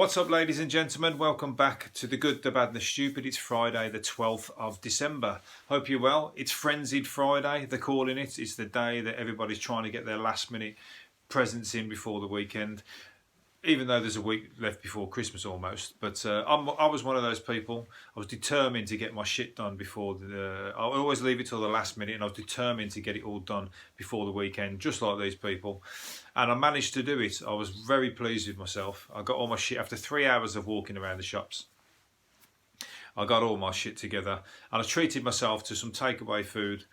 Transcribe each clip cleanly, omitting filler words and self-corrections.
What's up, ladies and gentlemen? Welcome back to The Good, The Bad and The Stupid. It's Friday the 12th of December. Hope you're well. It's Frenzied Friday, they're calling it. It's the day that everybody's trying to get their last minute presents in before the weekend, even though there's a week left before Christmas almost. But I was one of those people. I was determined to get my shit done before I always leave it till the last minute, and I was determined to get it all done before the weekend, just like these people. And I managed to do it. I was very pleased with myself. I got all my shit after 3 hours of walking around the shops. I got all my shit together, and I treated myself to some takeaway food,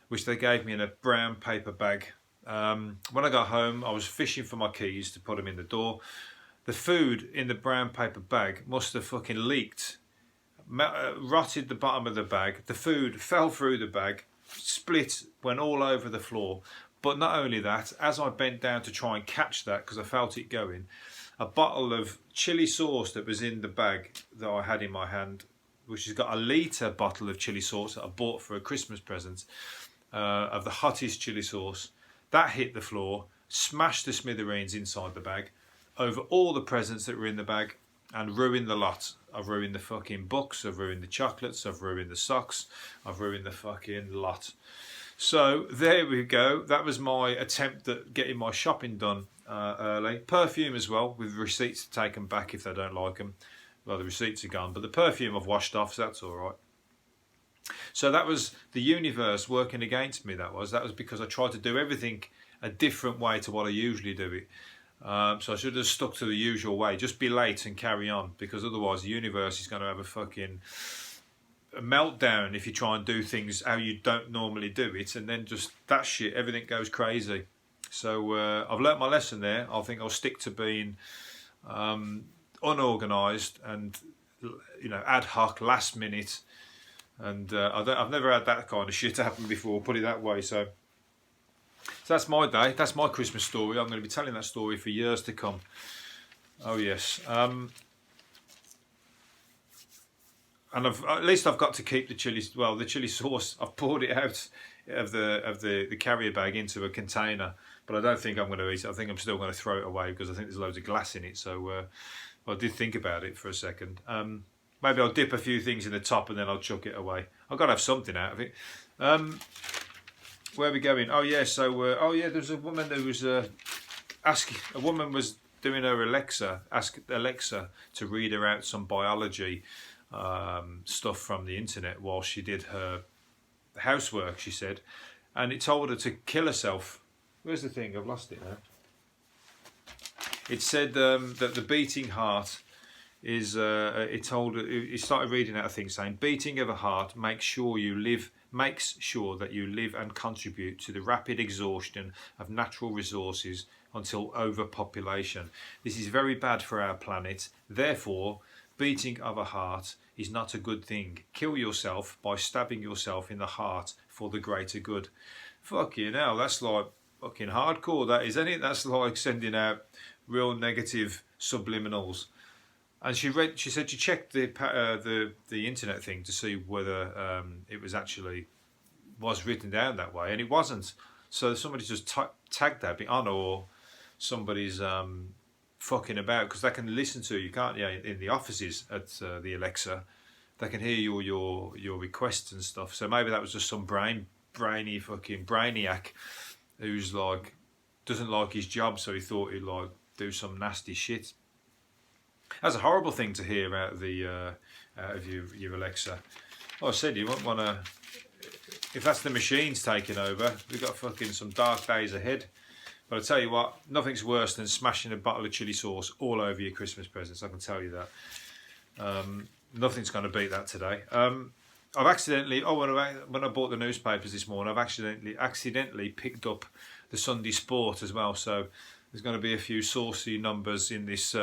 which they gave me in a brown paper bag. When I got home, I was fishing for my keys to put them in the door. The food in the brown paper bag must have fucking leaked, rotted the bottom of the bag. The food fell through the bag, split, went all over the floor. But not only that, as I bent down to try and catch that, because I felt it going, a bottle of chili sauce that was in the bag that I had in my hand, which has got a litre bottle of chili sauce that I bought for a Christmas present, of the hottest chili sauce, that hit the floor, smashed the smithereens inside the bag, over all the presents that were in the bag, and ruined the lot. I've ruined the fucking books, I've ruined the chocolates, I've ruined the socks, I've ruined the fucking lot. So there we go. That was my attempt at getting my shopping done early. Perfume as well, with receipts to take them back if they don't like them. Well, the receipts are gone, but the perfume I've washed off, so that's all right. So that was the universe working against me. That was because I tried to do everything a different way to what I usually do it. So I should have stuck to the usual way. Just be late and carry on, because otherwise the universe is going to have a meltdown if you try and do things how you don't normally do it, and then just that shit, everything goes crazy. So I've learnt my lesson there. I think I'll stick to being unorganised and ad hoc, last minute. And I've never had that kind of shit happen before, put it that way. So that's my day. That's my Christmas story. I'm going to be telling that story for years to come. Oh yes. And at least I've got to keep the chili sauce. I've poured it out of the carrier bag into a container, but I don't think I'm going to eat it. I think I'm still going to throw it away, because I think there's loads of glass in it. So I did think about it for a second. Maybe I'll dip a few things in the top and then I'll chuck it away. I've got to have something out of it. Where are we going? Oh yeah, so there's a woman who was asking. A woman was doing her Alexa, ask Alexa to read her out some biology stuff from the internet while she did her housework, she said, and it told her to kill herself. Where's the thing? I've lost it now. It said that the beating heart is it started reading out a thing saying beating of a heart makes sure that you live and contribute to the rapid exhaustion of natural resources until overpopulation. This is very bad for our planet. Therefore, beating of a heart is not a good thing. Kill yourself by stabbing yourself in the heart for the greater good. Fucking hell, that's like fucking hardcore, that is, isn't it? That's like sending out real negative subliminals. And she said she checked the internet thing to see whether it was written down that way, and it wasn't. So somebody just tagged that bit on, or somebody's fucking about, because they can listen to you, can't you, in the offices at the Alexa. They can hear your requests and stuff. So maybe that was just some brainy fucking brainiac who's like doesn't like his job, so he thought he'd like do some nasty shit. That's a horrible thing to hear out of your Alexa. Oh, I said you won't want to. If that's the machines taking over, we've got fucking some dark days ahead. But I tell you what, nothing's worse than smashing a bottle of chili sauce all over your Christmas presents. I can tell you that. Nothing's going to beat that today. I've accidentally, when I bought the newspapers this morning, I've accidentally picked up the Sunday Sport as well. So there's going to be a few saucy numbers in this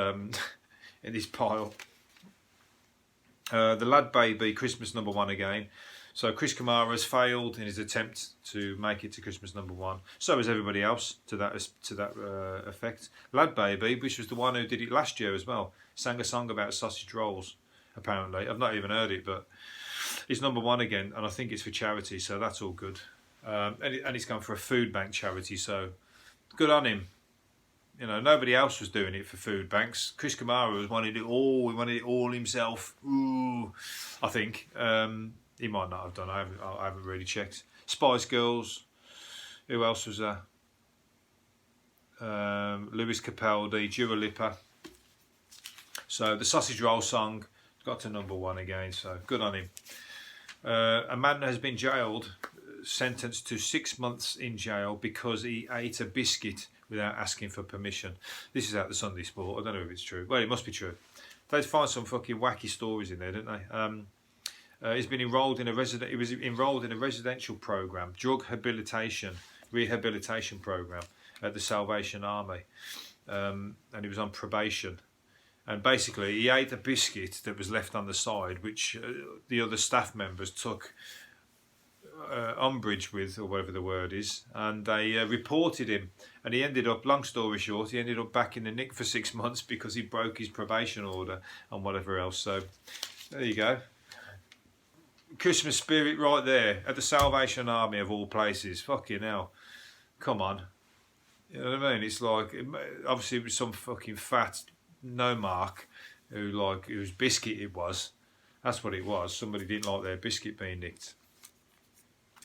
in this pile. The Lad Baby Christmas #1 again. So Chris Kamara has failed in his attempt to make it to Christmas #1. So has everybody else to that effect. Lad Baby, which was the one who did it last year as well, sang a song about sausage rolls. Apparently, I've not even heard it, but it's #1 again, and I think it's for charity, so that's all good. And it's gone for a food bank charity, so good on him. You know, nobody else was doing it for food banks. Chris Kamara was wanted it all. He wanted it all himself. Ooh, I think he might not have done. I haven't really checked. Spice Girls. Who else was there? Lewis Capaldi, Dua Lipa. So the Sausage Roll song got to #1 again. So good on him. A man has been jailed, sentenced to 6 months in jail because he ate a biscuit without asking for permission. This is out the Sunday Sport. I don't know if it's true. Well, it must be true. They find some fucking wacky stories in there, didn't they? He's been enrolled in He was enrolled in a residential program, drug rehabilitation program at the Salvation Army, and he was on probation. And basically, he ate a biscuit that was left on the side, which the other staff members took umbrage with, or whatever the word is, and they reported him. And he ended up, long story short, he ended up back in the nick for 6 months because he broke his probation order and whatever else. So there you go. Christmas spirit right there at the Salvation Army of all places. Fucking hell. Come on. You know what I mean? It's like, obviously it was some fucking fat no mark whose biscuit it was. That's what it was. Somebody didn't like their biscuit being nicked.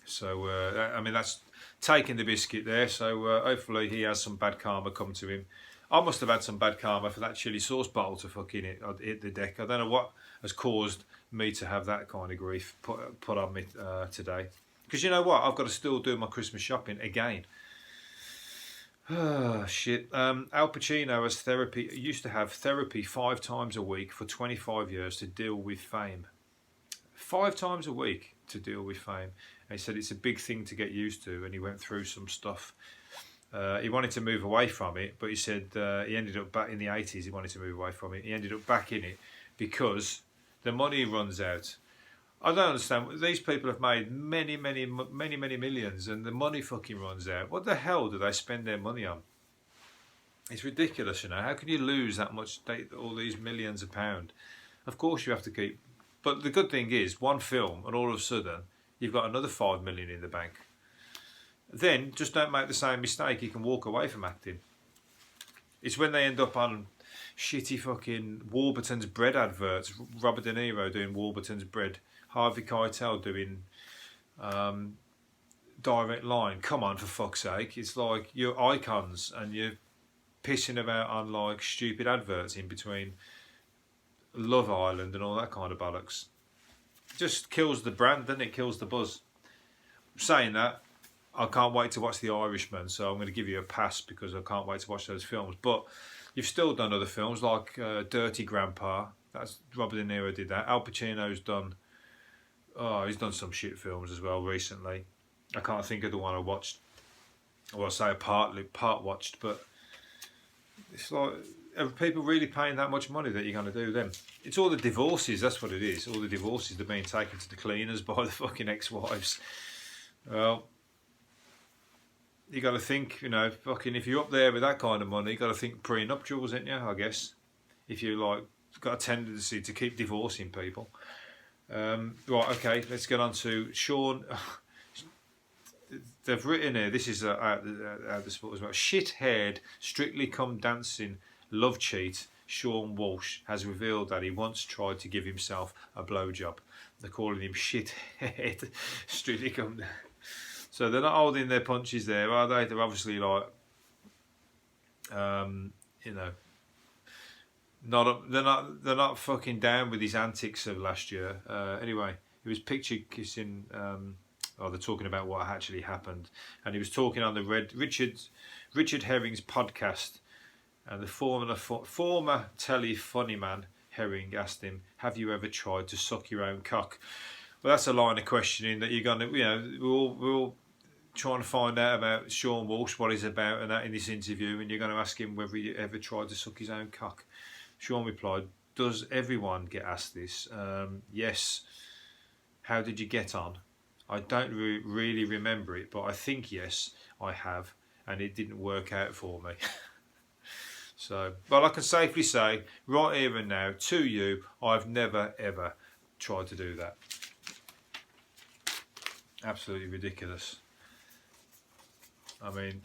So, I mean, that's taking the biscuit there. So hopefully he has some bad karma come to him. I must have had some bad karma for that chili sauce bottle to fucking hit the deck. I don't know what has caused me to have that kind of grief put on me today. Because you know what? I've got to still do my Christmas shopping again. Oh, shit. Al Pacino used to have therapy 5 times a week for 25 years to deal with fame. 5 times a week to deal with fame. And he said it's a big thing to get used to, and he went through some stuff. He wanted to move away from it, but he said he ended up back in the 80s. He wanted to move away from it. He ended up back in it because the money runs out. I don't understand. These people have made many millions, and the money fucking runs out. What the hell do they spend their money on? It's ridiculous, you know. How can you lose that much, all these millions of pounds? Of course you have to keep. But the good thing is, one film, and all of a sudden, you've got another 5 million in the bank. Then, just don't make the same mistake. You can walk away from acting. It's when they end up on shitty fucking Warburton's bread adverts. Robert De Niro doing Warburton's bread. Harvey Keitel doing Direct Line. Come on, for fuck's sake. It's like you're icons and you're pissing about on like stupid adverts in between Love Island and all that kind of bollocks. Just kills the brand, doesn't it? Kills the buzz. Saying that, I can't wait to watch The Irishman, so I'm going to give you a pass because I can't wait to watch those films. But you've still done other films like Dirty Grandpa. That's Robert De Niro did that. Al Pacino's done. Oh, he's done some shit films as well recently. I can't think of the one I watched. Well, I say part watched, but it's like, are people really paying that much money that you're going to do them? It's all the divorces, that's what it is. All the divorces, they're being taken to the cleaners by the fucking ex-wives. Well, you got to think, you know, fucking, if you're up there with that kind of money, you got to think prenuptials, ain't you, I guess? If you like, got a tendency to keep divorcing people. Right, okay, let's get on to Sean. They've written here, this is out the sport as well. Shit-haired, Strictly Come Dancing love cheat Sean Walsh has revealed that he once tried to give himself a blowjob. They're calling him Shit-haired, Strictly Come Dancing. So they're not holding their punches there, are they? They're obviously like, you know, they're not fucking down with his antics of last year. Anyway, he was pictured kissing. They're talking about what actually happened, and he was talking on the Richard Herring's podcast, and the former telly funny man Herring asked him, "Have you ever tried to suck your own cock?" Well, that's a line of questioning that you're gonna, you know, we're all trying to find out about Sean Walsh, what he's about, and that in this interview, and you're going to ask him whether he ever tried to suck his own cock. Sean replied, "Does everyone get asked this?" Yes. How did you get on? I don't really remember it, but I think yes, I have, and it didn't work out for me. So, but I can safely say, right here and now, to you, I've never ever tried to do that. Absolutely ridiculous. I mean,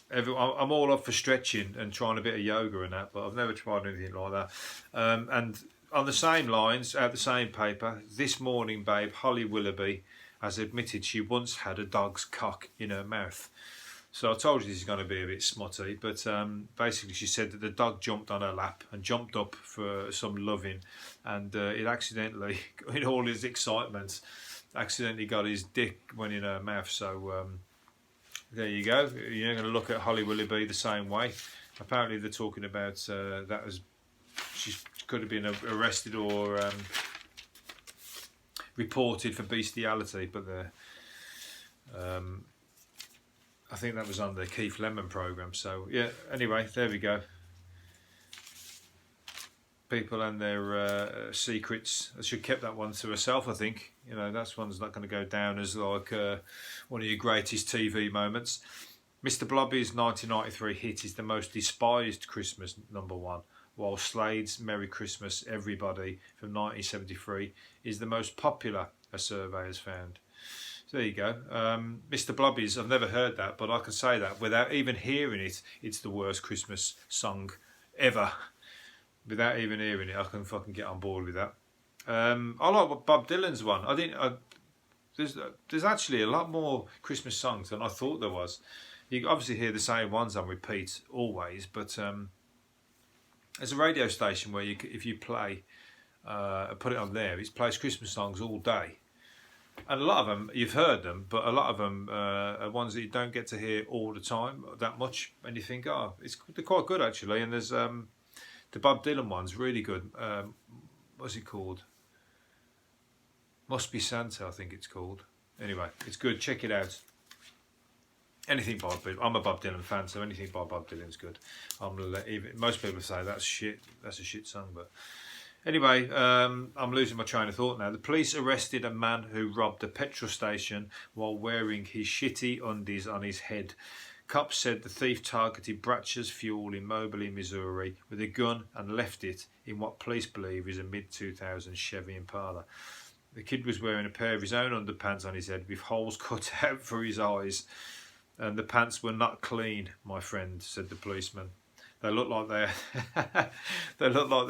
I'm all up for stretching and trying a bit of yoga and that, but I've never tried anything like that. And on the same lines, out the same paper, this morning, babe, Holly Willoughby has admitted she once had a dog's cock in her mouth. So I told you this is going to be a bit smutty, but basically she said that the dog jumped on her lap and jumped up for some loving, and it accidentally, in all his excitement, accidentally got his dick went in her mouth. So there you go. You're going to look at Holly Willoughby the same way. Apparently they're talking about that as she could have been arrested or reported for bestiality, but I think that was on the Keith Lemon programme. So yeah, anyway, there we go. People and their secrets. I should have kept that one to herself, I think. You know, that one's not going to go down as like one of your greatest TV moments. Mr. Blobby's 1993 hit is the most despised Christmas #1, while Slade's Merry Christmas Everybody from 1973 is the most popular, a survey has found. So there you go. Mr. Blobby's, I've never heard that, but I can say that without even hearing it, it's the worst Christmas song ever. Without even hearing it, I can fucking get on board with that. I like Bob Dylan's one. There's actually a lot more Christmas songs than I thought there was. You obviously hear the same ones on repeat always, but there's a radio station where if you play, put it on there, it plays Christmas songs all day. And a lot of them, you've heard them, but a lot of them are ones that you don't get to hear all the time, that much, and you think, oh, they're quite good actually. And there's the Bob Dylan one's really good. What's it called? Must Be Santa, I think it's called. Anyway, it's good. Check it out. Anything Bob Dylan. I'm a Bob Dylan fan, so anything by Bob Dylan's good. Most people say that's shit. That's a shit song, but anyway, I'm losing my train of thought now. The police arrested a man who robbed a petrol station while wearing his shitty undies on his head. Cops said the thief targeted Bratcher's Fuel in Moberly, Missouri with a gun and left it in what police believe is a mid-2000s Chevy Impala. The kid was wearing a pair of his own underpants on his head with holes cut out for his eyes, and the pants were not clean, my friend, said the policeman. They looked like they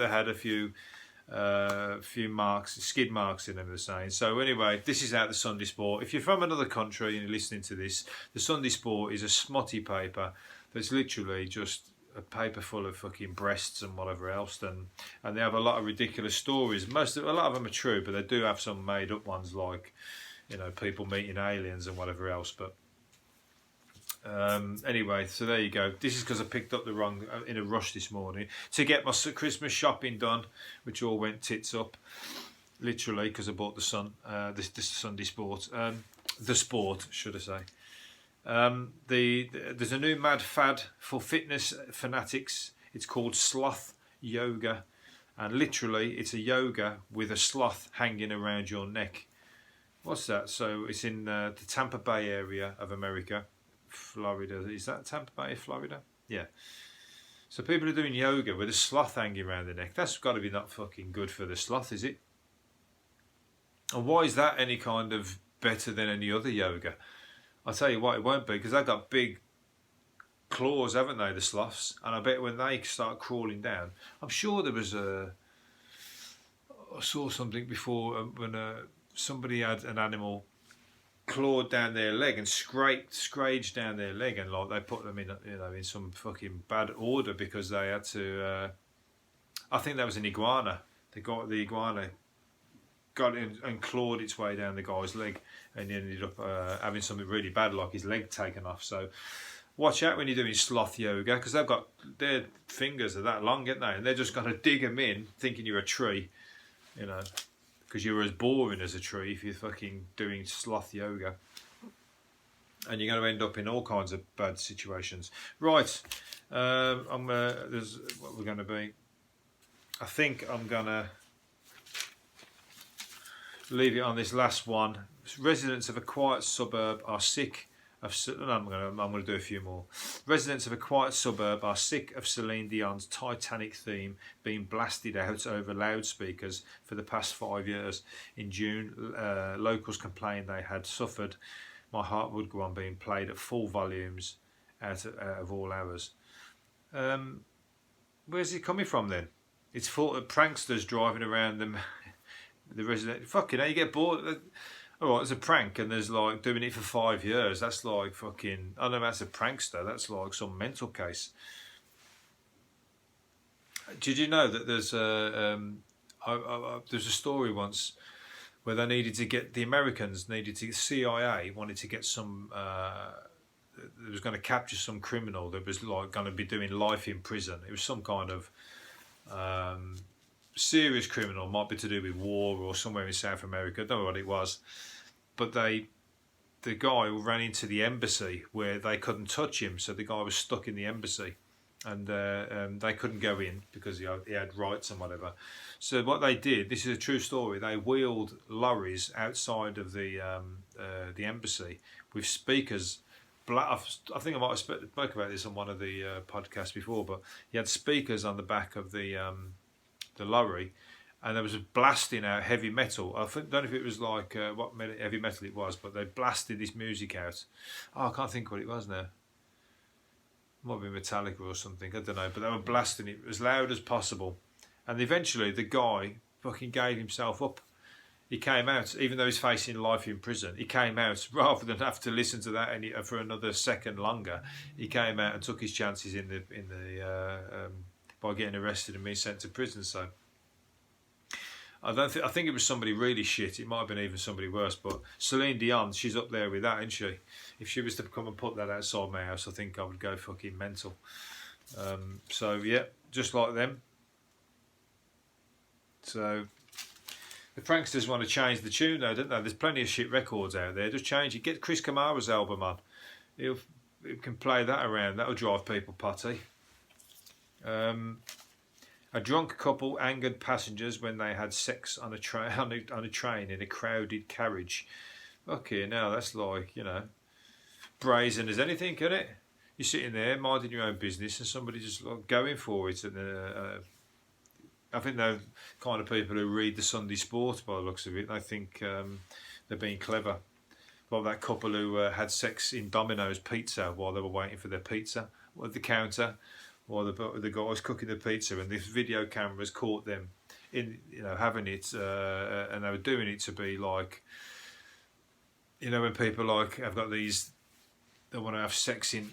had a few marks, skid marks in them, they're saying. So anyway, this is out the Sunday Sport. If you're from another country and you're listening to this, the Sunday Sport is a smutty paper that's literally just a paper full of fucking breasts and whatever else, and they have a lot of ridiculous stories. A lot of them are true, but they do have some made up ones, like, you know, people meeting aliens and whatever else. But anyway, so there you go. This is because I picked up the wrong in a rush this morning to get my Christmas shopping done, which all went tits up, literally, because I bought the Sunday Sport, the Sport, should I say. There's a new mad fad for fitness fanatics. It's called sloth yoga, and literally it's a yoga with a sloth hanging around your neck. What's that? So it's in the Tampa Bay area of America. Florida, is that Tampa Bay, Florida? Yeah. So people are doing yoga with a sloth hanging around their neck. That's got to be not fucking good for the sloth, is it? And why is that any kind of better than any other yoga? I'll tell you what, it won't be, because they've got big claws, haven't they, the sloths? And I bet when they start crawling down, I'm sure there was I saw something before when somebody had an animal clawed down their leg and scraped down their leg, and like they put them in, you know, in some fucking bad order because they had to. I think that was an iguana. The iguana got in and clawed its way down the guy's leg, and he ended up having something really bad, like his leg taken off. So watch out when you're doing sloth yoga, because their fingers are that long, aren't they? And they're just going to dig them in, thinking you're a tree, you know. Because you're as boring as a tree if you're fucking doing sloth yoga. And you're going to end up in all kinds of bad situations. Right, there's what we're going to be. I think I'm going to leave it on this last one. Residents of a quiet suburb are sick of... No, I'm going to do a few more. Residents of a quiet suburb are sick of Celine Dion's Titanic theme being blasted out over loudspeakers for the past 5 years. In June, locals complained they had suffered My Heart Would Go On being played at full volumes out of all hours. Where's it coming from then? It's full of pranksters driving around the resident. Fucking hell, you get bored. All right, it's a prank, and there's like doing it for 5 years. That's like fucking. I don't know. That's a prankster. That's like some mental case. Did you know that there's a story once where they needed to get CIA wanted to get some. It was going to capture some criminal that was like going to be doing life in prison. It was some kind of serious criminal, might be to do with war or somewhere in South America. I don't know what it was, but the guy ran into the embassy where they couldn't touch him, so the guy was stuck in the embassy, and they couldn't go in because he had rights and whatever. So what they did, this is a true story, they wheeled lorries outside of the embassy with speakers. I think I might have spoke about this on one of the podcasts before, but he had speakers on the back of the lorry, and there was a blasting out heavy metal. I don't know if it was like what heavy metal it was, but they blasted this music out. Oh, I can't think what it was now. It might be Metallica or something, I don't know, but they were blasting it as loud as possible. And eventually the guy fucking gave himself up. He came out, even though he's facing life in prison. He came out rather than have to listen to that for another second longer. He came out and took his chances by getting arrested and being sent to prison. So I think it was somebody really shit. It might have been even somebody worse. But Celine Dion, she's up there with that, isn't she? If she was to come and put that outside my house, I think I would go fucking mental. So yeah, just like them. So. The pranksters want to change the tune though, don't they? There's plenty of shit records out there. Just change it. Get Chris Kamara's album on. He can play that around. That'll drive people potty. A drunk couple angered passengers when they had sex on a train in a crowded carriage. Okay, now that's like, brazen as anything, isn't it? You're sitting there minding your own business and somebody just like going for it. And I think they're kind of people who read the Sunday Sport by the looks of it. I think they're being clever. Like that couple who had sex in Domino's Pizza while they were waiting for their pizza at the counter, while the guy was cooking the pizza, and this video cameras caught them in, having it, and they were doing it to be like, when people like have got these, they want to have sex in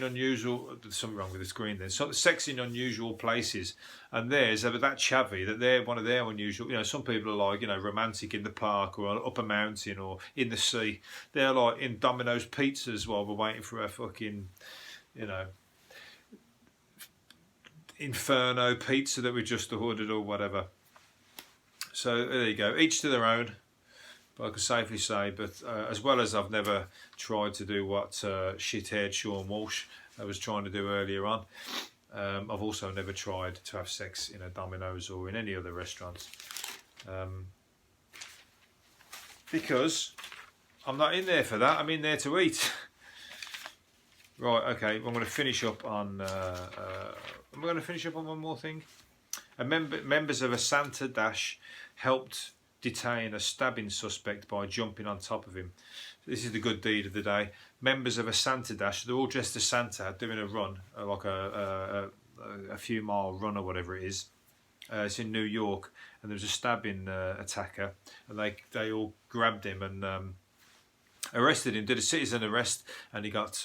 unusual. There's something wrong with the screen then. So sex in unusual places, and theirs are that chavvy that they're one of their unusual. Some people are like romantic in the park or up a mountain or in the sea. They're like in Domino's pizzas while we're waiting for a fucking Inferno pizza that we just ordered or whatever. So there you go. Each to their own. But I can safely say, as well as I've never tried to do what shit-haired Sean Walsh was trying to do earlier on, I've also never tried to have sex in a Domino's or in any other restaurant. Because I'm not in there for that, I'm in there to eat. Right, okay, I'm going to finish up on... one more thing. Members of a Santa Dash helped detain a stabbing suspect by jumping on top of him. This is the good deed of the day. Members of a Santa Dash, they're all dressed as Santa, doing a run, like a few mile run or whatever it is. It's in New York, and there was a stabbing attacker, and they all grabbed him and arrested him, did a citizen arrest, and he got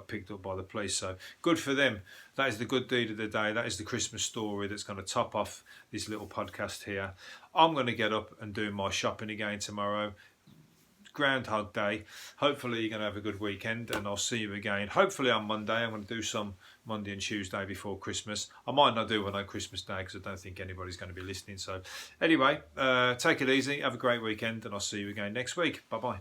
picked up by the police. So good for them. That is the good deed of the day. That is the Christmas story that's going to top off this little podcast here. I'm going to get up and do my shopping again tomorrow. Groundhog Day. Hopefully you're going to have a good weekend, and I'll see you again. Hopefully on Monday. I'm going to do some Monday and Tuesday before Christmas. I might not do one on Christmas Day because I don't think anybody's going to be listening. So anyway, take it easy. Have a great weekend, and I'll see you again next week. Bye-bye.